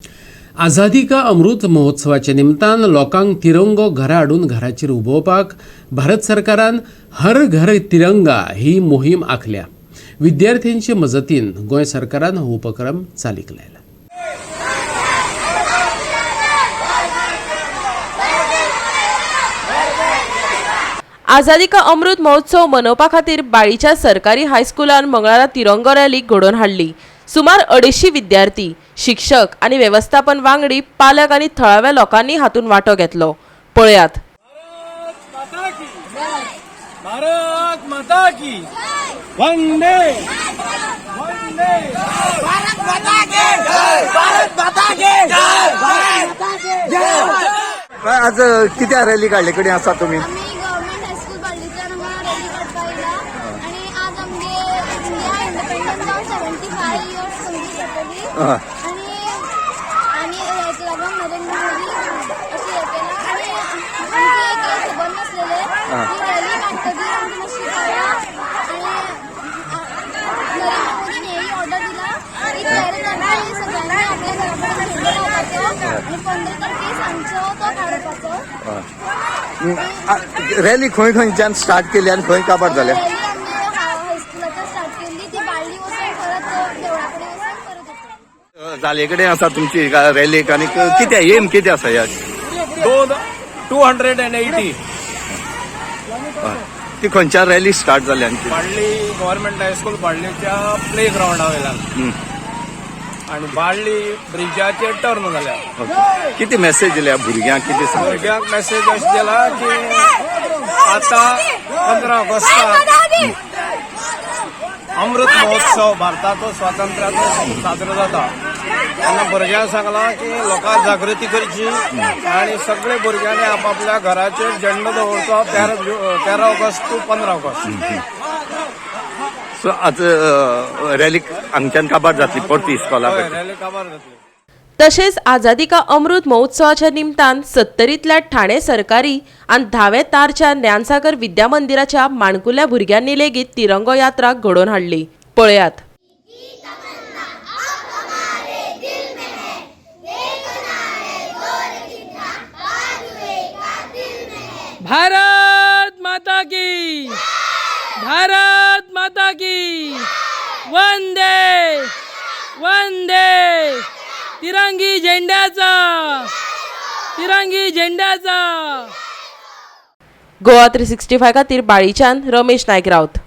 आझादी का अमृत महोत्सवाच्या निमतान लोकांक तिरंगो घरा हाडून घराचेर उबोवपाक भारत सरकारान हर घर तिरंगा ही मोहीम आंखल्या। विद्यार्थ्यांचे मजतीन गोंय सरकारान हो उपक्रम चालीक लायला। आझादी का अमृत महोत्सव मनोवपा खातीर बाळीच्या सरकारी हायस्कुलान मंगळारा तिरंगो रॅली घडोवन हाडली। सुमार 250 विद्यार्थी, शिक्षक आणि व्यवस्थापन वांगडी, पालक आणि थळाव्या लोकांनी हातून वांटो घेतलो। पळयात। भारत माता की वंदे वंदे भारत माता की जय भारत माता की जय भारत माता की जय। आज किती रॅली काढली कधी असा तुम्ही? आम्ही गव्हर्नमेंट हायस्कूल बाळ्ळीच्यान हांगा रॅली काडपाक आयला आणि आज आमगे इंडिया इंडिपेंडन्स जावन 75 इयर्स कंप्लीट जातली आणि हेक लागून नरेंद्र मोदी अशी हे केला आणि आमचे एक खबर नासलेले की रॅली काडटकीर आमची मातशी कळ्ळा आणि नरेंद्र मोदीन हेही ऑर्डर दिला की 13 तारखेर सगळ्यांनी आपल्या घरा कडेन झेंडो लावपाचो आणि 15 तारखेर सांजचो तो काडपाचो। रॅली खंय खंयच्यान स्टार्ट केली आणि खंय काबार जाल्या? रॅली आम्ही हायस्कुलाच्यान स्टार्ट केली ती बाळ्ळी वचून परत देवळा कडेन वचून परत येता। जाले कडेन आसा तुमची रॅलीक आणि कितें एम कितें आसा ह्या? 280 ती खंयच्या रॅली स्टार्ट जाल्या आणखी? बाळ्ळी गव्हर्नमेंट हायस्कूल बाळ्ळीच्या प्ले ग्राउंडा वयल्यान आणि बाळ्ळी ब्रिजाचेर टर्न जाल्या। किती मेसेज दिल्या भुरग्यांक? किती सांग? भुरग्यांक मेसेज अशी दिला की आता 15 ऑगस्टाक अमृत महोत्सव भारताचो स्वातंत्र्याचो साजरो जाता तेन्ना भुरग्यांक सांगला की लोकांक जागृती करची आणि सगळे भुरग्यांनी आपापल्या घराचेर झेंडो दवरचो 13 ऑगस्ट टू 15 ऑगस्ट। सो आज रॅलीक हांगच्यान काबार जातली परती इस्कॉला रॅली काबार जातली। तशेंच आझादी का अमृत महोत्सवाच्या निमतान 70तल्या ठाणे सरकारी आणि 10वे तारच्या ज्ञानसागर विद्या मंदिराच्या माणकुल्या भुरग्यांनी लेगीत तिरंगो यात्रा घडोवन हाडली। पळयात। भारत माता की भारत माता की वंदे वंदे तिरंगी झेंड्याचा गोवा 365 खातीर बाळीच्यान रमेश नायक रावत।